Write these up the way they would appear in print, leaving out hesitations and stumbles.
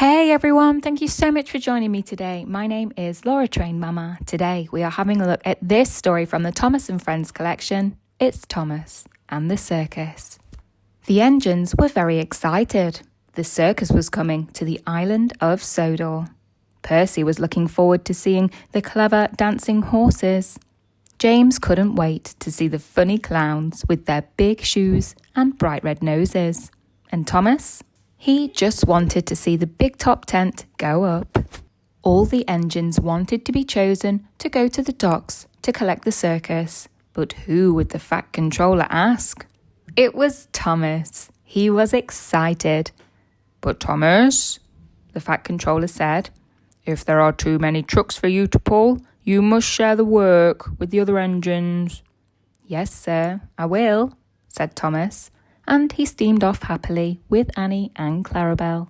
Hey everyone, thank you so much for joining me today. My name is Laura Train Mama. Today we are having a look at this story from the Thomas and Friends collection. It's Thomas and the Circus. The engines were very excited. The circus was coming to the island of Sodor. Percy was looking forward to seeing the clever dancing horses. James couldn't wait to see the funny clowns with their big shoes and bright red noses. And Thomas? He just wanted to see the big top tent go up. All the engines wanted to be chosen to go to the docks to collect the circus. But who would the Fat Controller ask? It was Thomas. He was excited. "But Thomas," the Fat Controller said, "if there are too many trucks for you to pull, you must share the work with the other engines." "Yes, sir, I will," said Thomas. And he steamed off happily with Annie and Clarabelle.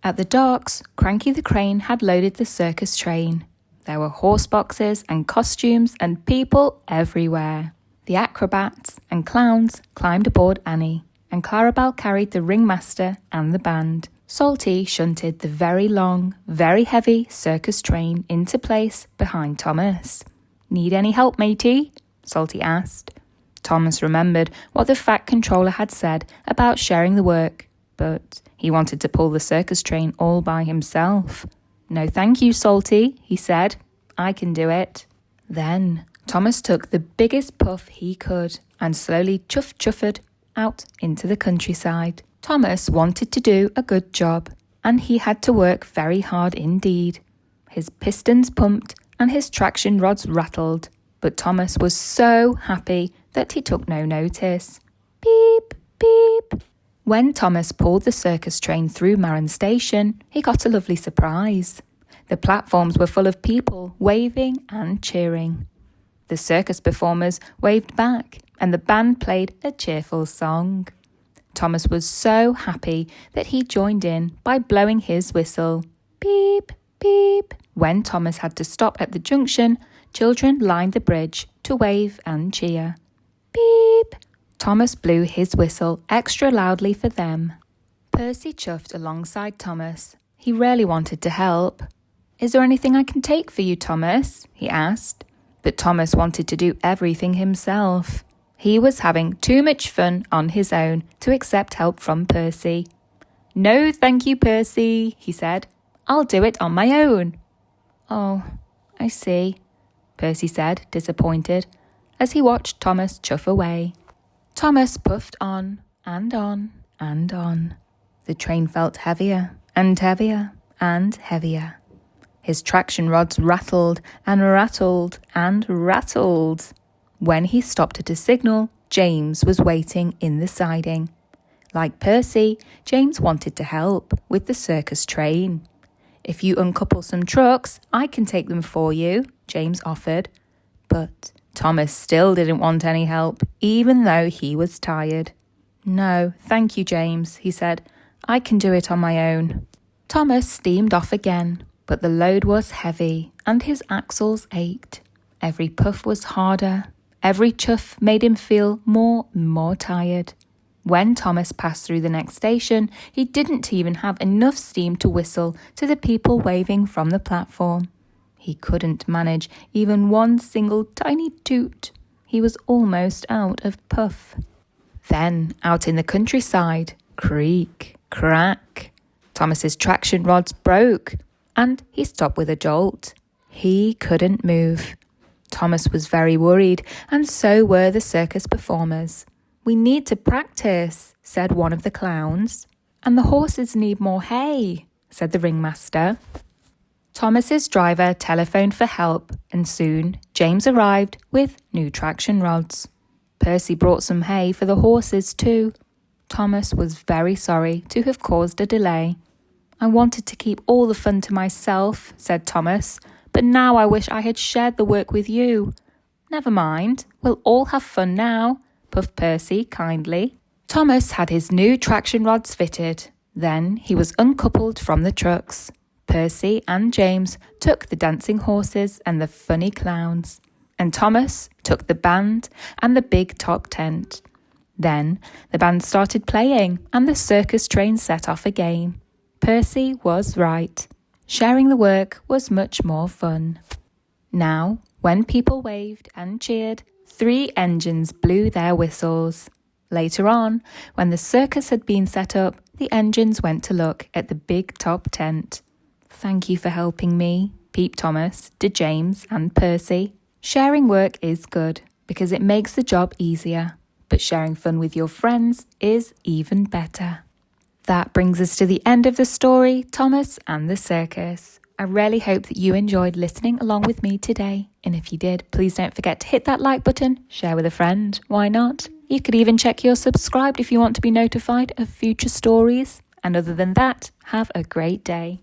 At the docks, Cranky the Crane had loaded the circus train. There were horse boxes and costumes and people everywhere. The acrobats and clowns climbed aboard Annie, and Clarabelle carried the ringmaster and the band. Salty shunted the very long, very heavy circus train into place behind Thomas. "Need any help, matey?" Salty asked. Thomas remembered what the Fat Controller had said about sharing the work, but he wanted to pull the circus train all by himself. "No thank you, Salty," he said. "I can do it." Then Thomas took the biggest puff he could and slowly chuffed out into the countryside. Thomas wanted to do a good job, and he had to work very hard indeed. His pistons pumped and his traction rods rattled, but Thomas was so happy that he took no notice. Beep, beep. When Thomas pulled the circus train through Marin Station, he got a lovely surprise. The platforms were full of people waving and cheering. The circus performers waved back, and the band played a cheerful song. Thomas was so happy that he joined in by blowing his whistle. Beep, beep. When Thomas had to stop at the junction, children lined the bridge to wave and cheer. Beep! Thomas blew his whistle extra loudly for them. Percy chuffed alongside Thomas. He really wanted to help. "Is there anything I can take for you, Thomas?" he asked. But Thomas wanted to do everything himself. He was having too much fun on his own to accept help from Percy. "No, thank you, Percy," he said. "I'll do it on my own." "Oh, I see," Percy said, disappointed, as he watched Thomas chuff away. Thomas puffed on and on and on. The train felt heavier and heavier and heavier. His traction rods rattled and rattled and rattled. When he stopped at a signal, James was waiting in the siding. Like Percy, James wanted to help with the circus train. "If you uncouple some trucks, I can take them for you," James offered. But Thomas still didn't want any help, even though he was tired. "No, thank you, James," he said. "I can do it on my own." Thomas steamed off again, but the load was heavy and his axles ached. Every puff was harder. Every chuff made him feel more and more tired. When Thomas passed through the next station, he didn't even have enough steam to whistle to the people waving from the platform. He couldn't manage even one single tiny toot. He was almost out of puff. Then, out in the countryside, creak, crack. Thomas's traction rods broke, and he stopped with a jolt. He couldn't move. Thomas was very worried, and so were the circus performers. "We need to practice," said one of the clowns. "And the horses need more hay," said the ringmaster. Thomas's driver telephoned for help, and soon James arrived with new traction rods. Percy brought some hay for the horses too. Thomas was very sorry to have caused a delay. "I wanted to keep all the fun to myself," said Thomas, "but now I wish I had shared the work with you." "Never mind, we'll all have fun now," puffed Percy kindly. Thomas had his new traction rods fitted. Then he was uncoupled from the trucks. Percy and James took the dancing horses and the funny clowns, and Thomas took the band and the big top tent. Then the band started playing and the circus train set off again. Percy was right. Sharing the work was much more fun. Now, when people waved and cheered, 3 engines blew their whistles. Later on, when the circus had been set up, the engines went to look at the big top tent. "Thank you for helping me," peeped Thomas to James and Percy. Sharing work is good because it makes the job easier, but sharing fun with your friends is even better. That brings us to the end of the story, Thomas and the Circus. I really hope that you enjoyed listening along with me today. And if you did, please don't forget to hit that like button, share with a friend, why not? You could even check you're subscribed if you want to be notified of future stories. And other than that, have a great day.